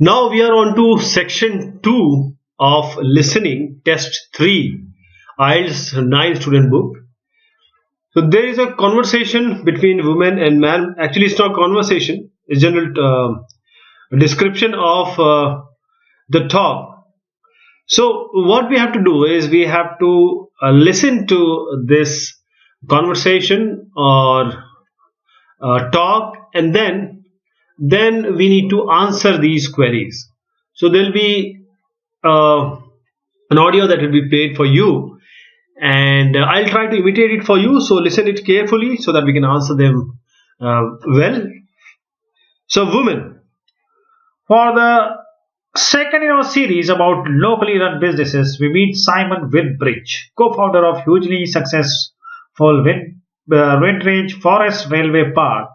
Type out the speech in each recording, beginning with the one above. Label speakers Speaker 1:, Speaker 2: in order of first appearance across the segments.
Speaker 1: Now we are on to section 2 of listening test 3 IELTS 9 student book. So there is a conversation between women and man. Actually, it's not conversation. It's general description of the talk. So what we have to do is we have to listen to this conversation or talk, and then we need to answer these queries. So there'll be uh, an audio that will be played for you, and I'll try to imitate it for you. So listen it carefully so that we can answer them well. So, women, for the second in our series about locally run businesses, we meet Simon Whitbridge, co-founder of hugely successful Windridge Forest Railway Park.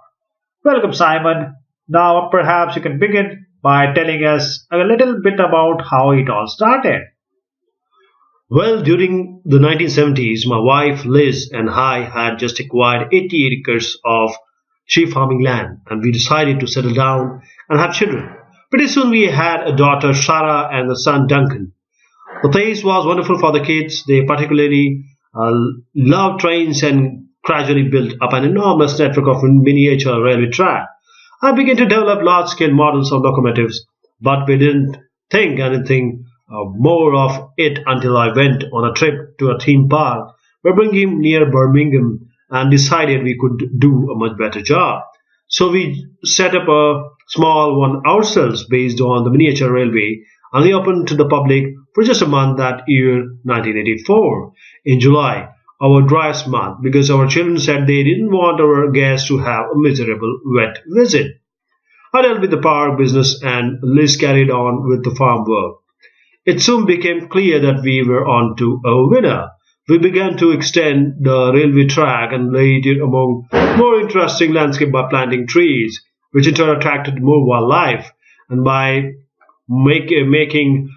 Speaker 1: Welcome, Simon. Now, perhaps you can begin by telling us a little bit about how it all started.
Speaker 2: Well, during the 1970s, my wife Liz and I had just acquired 80 acres of sheep farming land, and we decided to settle down and have children. Pretty soon we had a daughter Sarah and a son Duncan. The place was wonderful for the kids. They particularly loved trains and gradually built up an enormous network of miniature railway track. I began to develop large-scale models of locomotives, but we didn't think anything more of it until I went on a trip to a theme park, Birmingham near Birmingham, and decided we could do a much better job. So we set up a small one ourselves based on the miniature railway, and we opened to the public for just a month that year, 1984, in July, our driest month, because our children said they didn't want our guests to have a miserable wet visit. I dealt with the park business, and Liz carried on with the farm work. It soon became clear that we were on to a winner. We began to extend the railway track and laid it among more interesting landscape by planting trees, which in turn attracted more wildlife, and by marking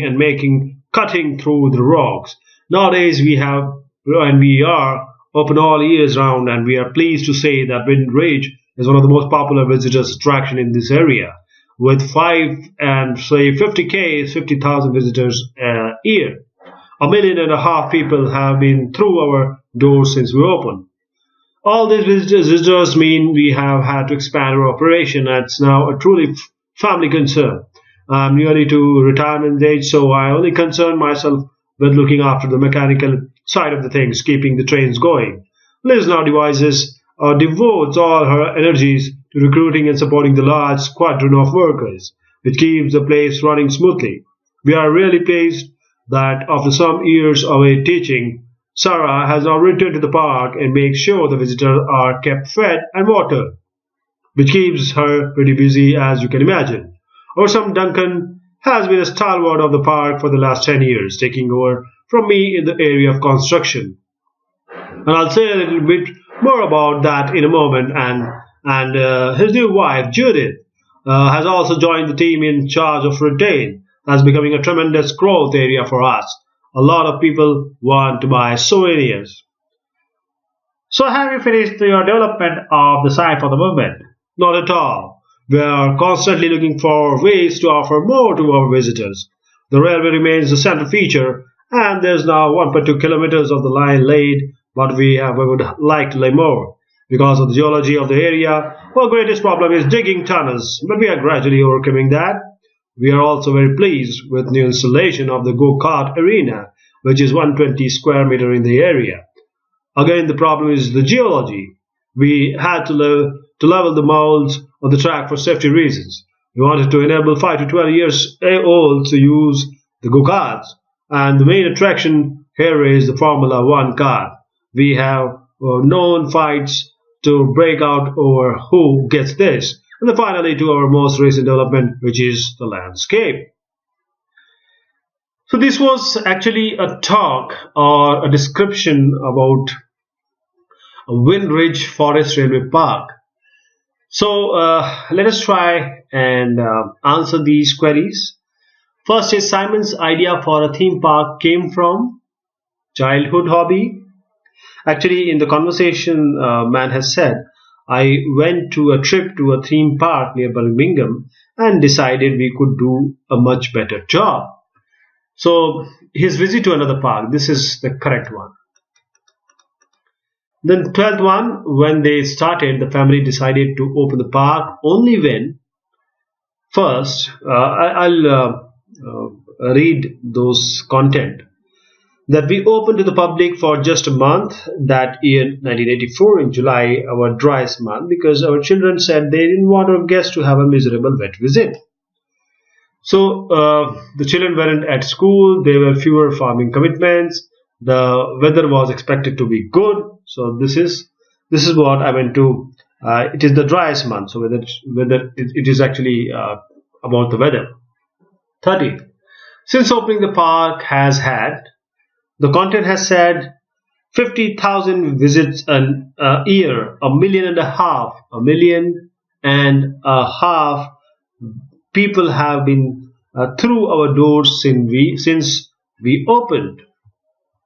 Speaker 2: and making cutting through the rocks. Nowadays we are open all years round, and we are pleased to say that Windridge is one of the most popular visitors attraction in this area, with 50,000 visitors a year. 1.5 million people have been through our doors since we opened. All these visitors mean we have had to expand our operation, and it's now a truly family concern. I'm nearly to retirement age, so I only concern myself with looking after the mechanical side of the things, keeping the trains going. Liz now devotes all her energies to recruiting and supporting the large squadron of workers, which keeps the place running smoothly. We are really pleased that after some years of teaching, Sarah has now returned to the park and makes sure the visitors are kept fed and watered, which keeps her pretty busy, as you can imagine. Our son Duncan has been a stalwart of the park for the last 10 years, taking over from me in the area of construction. And I'll say a little bit more about that in a moment. And his new wife, Judith, has also joined the team in charge of retail. That's becoming a tremendous growth area for us. A lot of people want to buy souvenirs.
Speaker 1: So, have you finished your development of the site for the moment?
Speaker 2: Not at all. We are constantly looking for ways to offer more to our visitors. The railway remains the central feature, and there's now 1.2 kilometers of the line laid, but we would like to lay more. Because of the geology of the area, our greatest problem is digging tunnels, but we are gradually overcoming that. We are also very pleased with new installation of the go-kart arena, which is 120 square meter in the area. Again, the problem is the geology. We had to level the molds on the track for safety reasons. We wanted to enable 5 to 12 years old to use the go-karts, and the main attraction here is the Formula One car. We have known fights to break out over who gets this. And then finally to our most recent development, which is the landscape.
Speaker 1: So this was actually a talk or a description about Windridge Forest Railway Park. So let us try and answer these queries. First is, Simon's idea for a theme park came from childhood hobby. Actually, in the conversation, man has said,
Speaker 2: I went to a trip to a theme park near Birmingham and decided we could do a much better job. So his visit to another park, this is the correct one. Then 12th one, when they started, the family decided to open the park only when first, I'll read those content. That we opened to the public for just a month that year 1984 in July, our driest month, because our children said they didn't want our guests to have a miserable wet visit. So the children weren't at school, there were fewer farming commitments, the weather was expected to be good. So this is what I went to. It is the driest month, so whether it is actually about the weather. 30. Since opening, the park has had, the content has said 50,000 visits a year, 1.5 million people have been through our doors since we opened.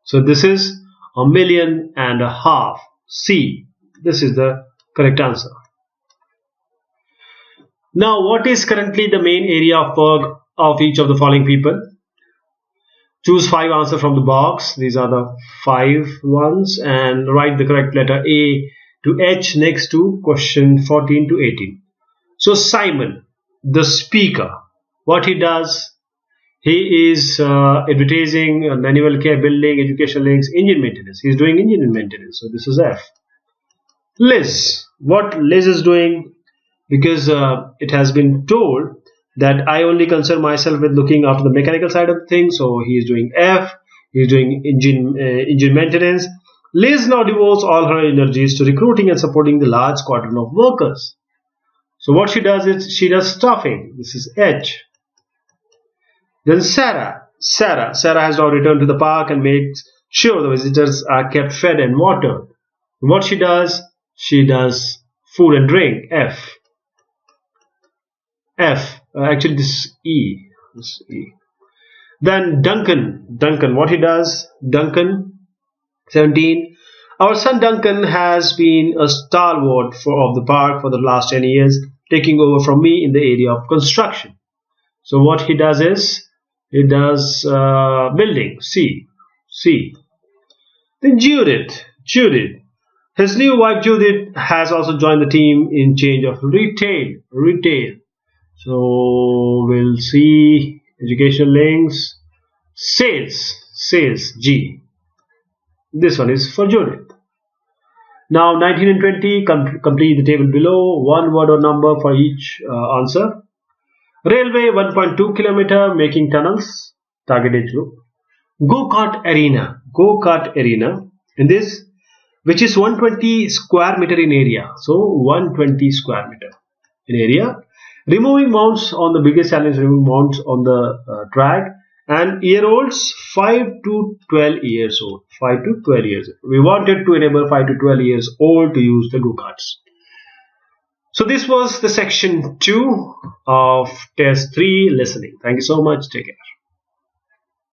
Speaker 2: So this is 1.5 million. C. This is the correct answer. Now, what is currently the main area of work of each of the following people? Choose 5 answers from the box. These are the 5 ones, and write the correct letter A to H next to question 14 to 18. So Simon, the speaker, what he does, he is advertising, manual care, building, education links, engine maintenance. He is doing engine maintenance. So this is F. Liz, what Liz is doing, because it has been told that I only concern myself with looking after the mechanical side of things. So he is doing F. He is doing engine maintenance. Liz now devotes all her energies to recruiting and supporting the large squadron of workers. So what she does is she does staffing. This is H. Then Sarah has now returned to the park and makes sure the visitors are kept fed and watered. What she does food and drink. F. Actually this is E. Then Duncan, what he does, Duncan, 17. Our son Duncan has been a stalwart of the park for the last 10 years, taking over from me in the area of construction. So what he does is, he does building, C. Then Judith, his new wife Judith has also joined the team in change of retail. So we'll see education links, sales, G. This one is for Judith. Now 19 and 20, complete the table below, one word or number for each answer. Railway, 1.2 kilometer, making tunnels, target age group. Go-kart arena, in this, which is 120 square meter in area. So 120 square meter in area. Removing mounts on the biggest challenge, removing mounts on the track, and year-olds 5 to 12 years old. 5 to 12 years old. We wanted to enable 5 to 12 years old to use the go-karts. So this was the section 2 of test 3 listening. Thank you so much. Take care.